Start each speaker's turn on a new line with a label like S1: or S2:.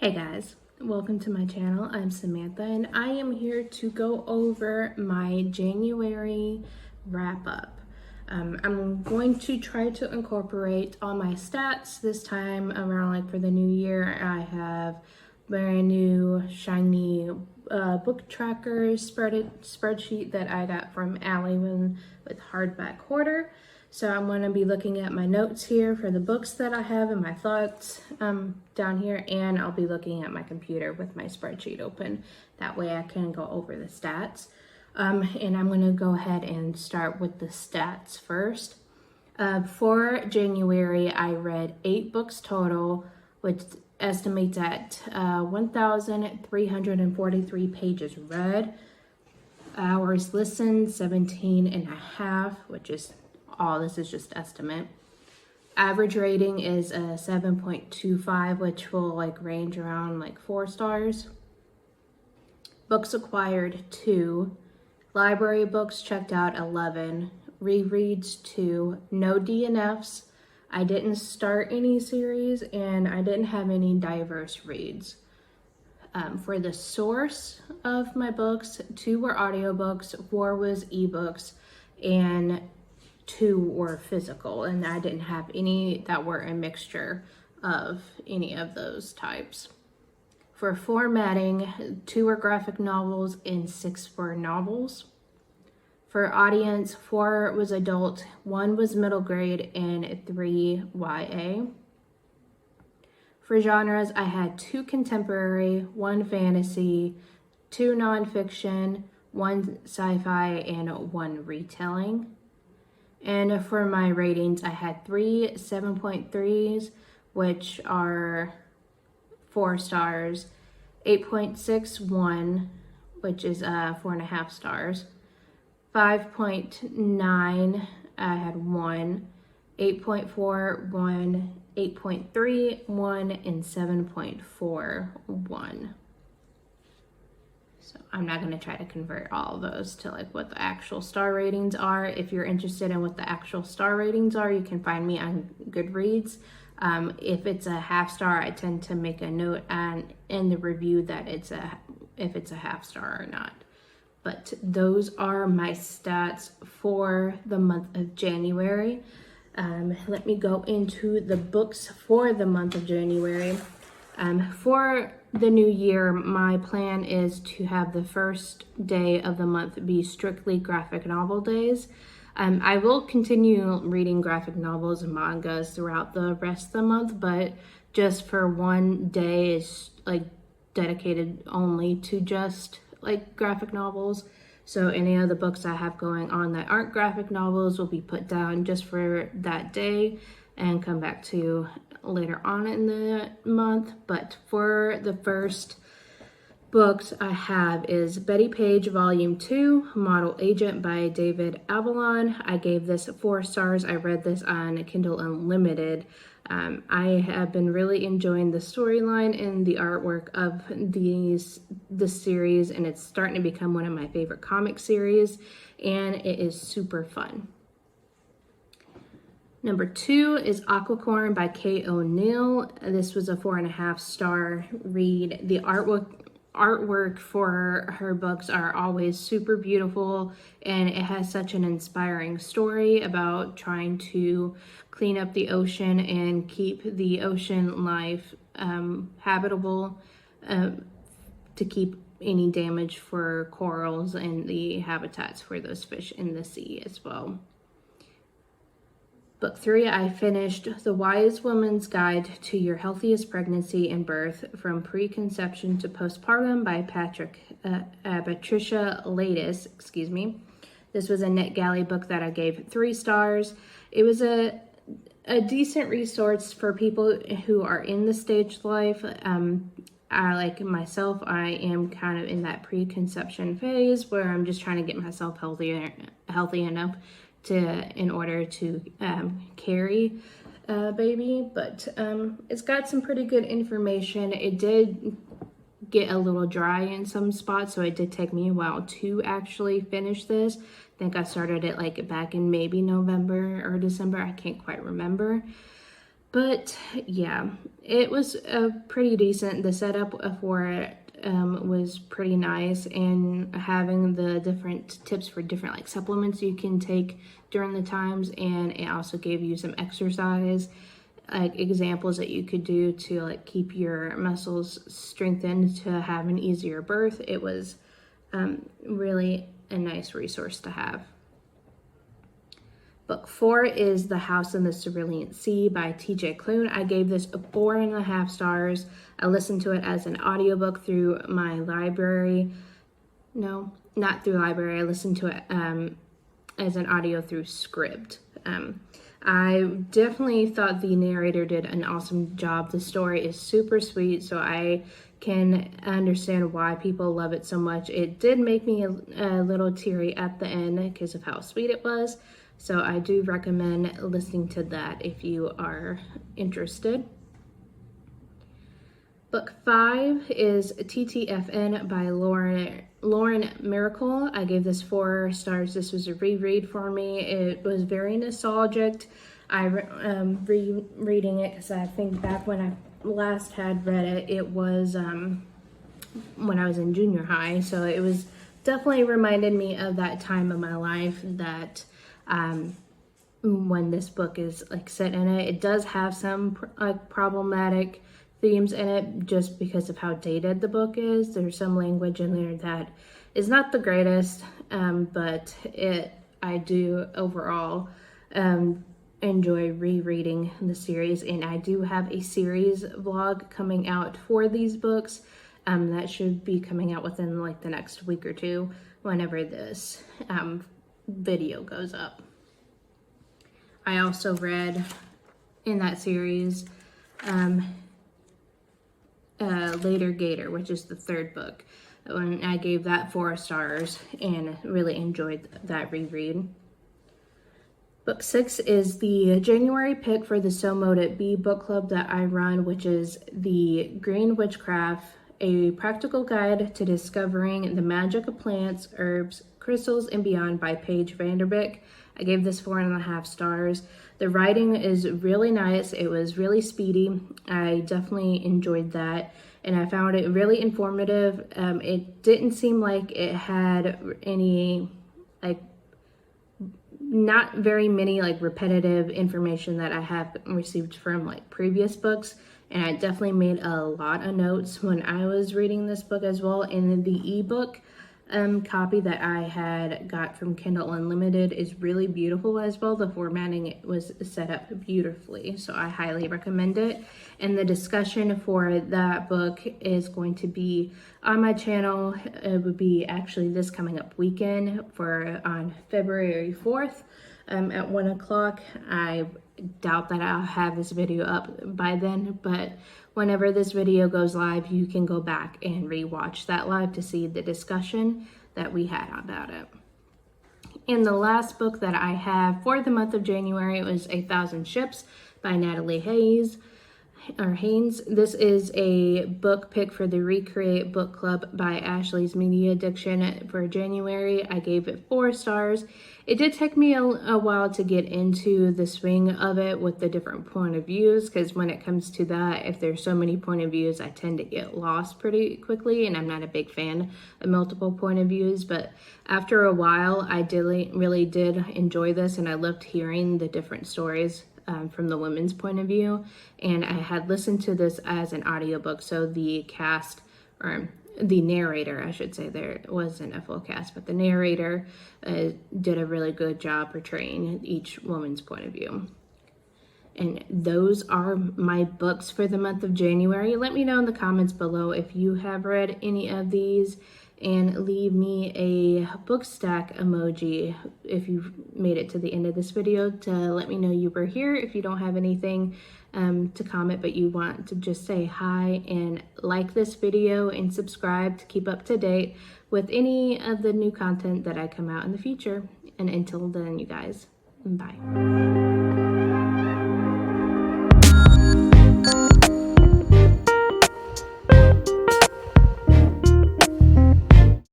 S1: Hey guys, welcome to my channel. I'm Samantha and I am here to go over my January wrap up. I'm going to try to incorporate all my stats this time around, like for the new year. I have brand new shiny book tracker spreadsheet that I got from Allie with Hardback Hoarder. So I'm going to be looking at my notes here for the books that I have and my thoughts down here, and I'll be looking at my computer with my spreadsheet open. That way I can go over the stats. And I'm going to go ahead and start with the stats first. For January, I read 8 books total, which estimates at 1,343 pages read. Hours listened, 17 and a half, which is this is just estimate. Average rating is a 7.25, which will range around 4 stars. Books acquired 2. Library books checked out 11. Rereads 2. No DNFs. I didn't start any series and I didn't have any diverse reads. For the source of my books, 2 were audiobooks, 4 was ebooks, and 2 were physical, and I didn't have any that were a mixture of any of those types. For formatting, 2 were graphic novels and 6 were novels. For audience, 4 was adult, 1 was middle grade, and 3 YA. For genres, I had 2 contemporary, 1 fantasy, 2 nonfiction, 1 sci-fi, and 1 retelling. And for my ratings, I had 3 7.3s, which are 4 stars, 8.61, which is 4.5 stars, 5.9, I had 1, 8.4, 1, 8.3, 1, and 7.4, 1. So I'm not going to try to convert all of those to what the actual star ratings are. If you're interested in what the actual star ratings are, you can find me on Goodreads. If it's a half star, I tend to make a note in the review that if it's a half star or not. But those are my stats for the month of January. Let me go into the books for the month of January. For the new year, my plan is to have the first day of the month be strictly graphic novel days. I will continue reading graphic novels and mangas throughout the rest of the month, but just for one day is dedicated only to just graphic novels. So any of the books I have going on that aren't graphic novels will be put down just for that day and come back to later on in the month. But for the first books I have is Betty Page Volume 2, Model Agent by David Avalon. I gave this 4 stars. I read this on Kindle Unlimited. I have been really enjoying the storyline and the artwork of the series, and it's starting to become one of my favorite comic series, and it is super fun. Number 2 is Aquacorn by Kay O'Neill. This was a 4.5 star read. The artwork for her books are always super beautiful, and it has such an inspiring story about trying to clean up the ocean and keep the ocean life habitable, to keep any damage for corals and the habitats for those fish in the sea as well. Book 3, I finished The Wise Woman's Guide to Your Healthiest Pregnancy and Birth from Preconception to Postpartum by Patricia Ladis, This was a NetGalley book that I gave 3 stars. It was a decent resource for people who are in the stage life. Like myself, I am kind of in that preconception phase where I'm just trying to get myself healthy enough in order to carry a baby. But it's got some pretty good information. It did get a little dry in some spots, so it did take me a while to actually finish this. I think I started it back in maybe November or December. I can't quite remember. But yeah, it was pretty decent. The setup for it was pretty nice, and having the different tips for different like supplements you can take during the times, and it also gave you some exercise like examples that you could do to like keep your muscles strengthened to have an easier birth. It was really a nice resource to have. Book 4 is The House in the Cerulean Sea by TJ Klune. I gave this a 4.5 stars. I listened to it as an audiobook through my library. No, not through library. I listened to it as an audio through Scribd. I definitely thought the narrator did an awesome job. The story is super sweet, so I can understand why people love it so much. It did make me a little teary at the end because of how sweet it was. So I do recommend listening to that if you are interested. Book 5 is TTFN by Lauren Miracle. I gave this 4 stars. This was a reread for me. It was very nostalgic. I rereading it because I think back when I last had read it, it was when I was in junior high. So it was definitely reminded me of that time of my life that when this book is like set in it. It does have some problematic themes in it just because of how dated the book is. There's some language in there that is not the greatest, but I do overall enjoy rereading the series, and I do have a series vlog coming out for these books that should be coming out within like the next week or two whenever this video goes up. I also read in that series Later Gator, which is the 3rd book, and I gave that 4 stars and really enjoyed that reread. Book 6 is the January pick for the So Mote Bee book club that I run, which is The Green Witchcraft, a practical guide to discovering the magic of plants, herbs, crystals, and beyond by Paige Vanderbeek. I gave this 4.5 stars. The writing is really nice. It was really speedy. I definitely enjoyed that, and I found it really informative. It didn't seem like it had any, like, not very many like repetitive information that I have received from like previous books. And I definitely made a lot of notes when I was reading this book as well. And the ebook copy that I had got from Kindle Unlimited is really beautiful as well. The formatting was set up beautifully, so I highly recommend it. And the discussion for that book is going to be on my channel. It would be actually this coming up weekend on February 4th at 1 o'clock. I doubt that I'll have this video up by then, but whenever this video goes live, you can go back and rewatch that live to see the discussion that we had about it. And the last book that I have for the month of January was 1,000 Ships by Natalie Haynes. This is a book pick for the Recreate Book Club by Ashley's Media Addiction for January. I gave it 4 stars. It did take me a while to get into the swing of it with the different point of views, because when it comes to that, if there's so many point of views, I tend to get lost pretty quickly, and I'm not a big fan of multiple point of views. But after a while, I really did enjoy this, and I loved hearing the different stories from the women's point of view. And I had listened to this as an audiobook, so the cast, or the narrator, I should say, there wasn't a full cast, but the narrator did a really good job portraying each woman's point of view. And those are my books for the month of January. Let me know in the comments below if you have read any of these, and leave me a book stack emoji if you've made it to the end of this video to let me know you were here. If you don't have anything to comment, but you want to just say hi, and like this video and subscribe to keep up to date with any of the new content that I come out in the future. And until then, you guys, bye.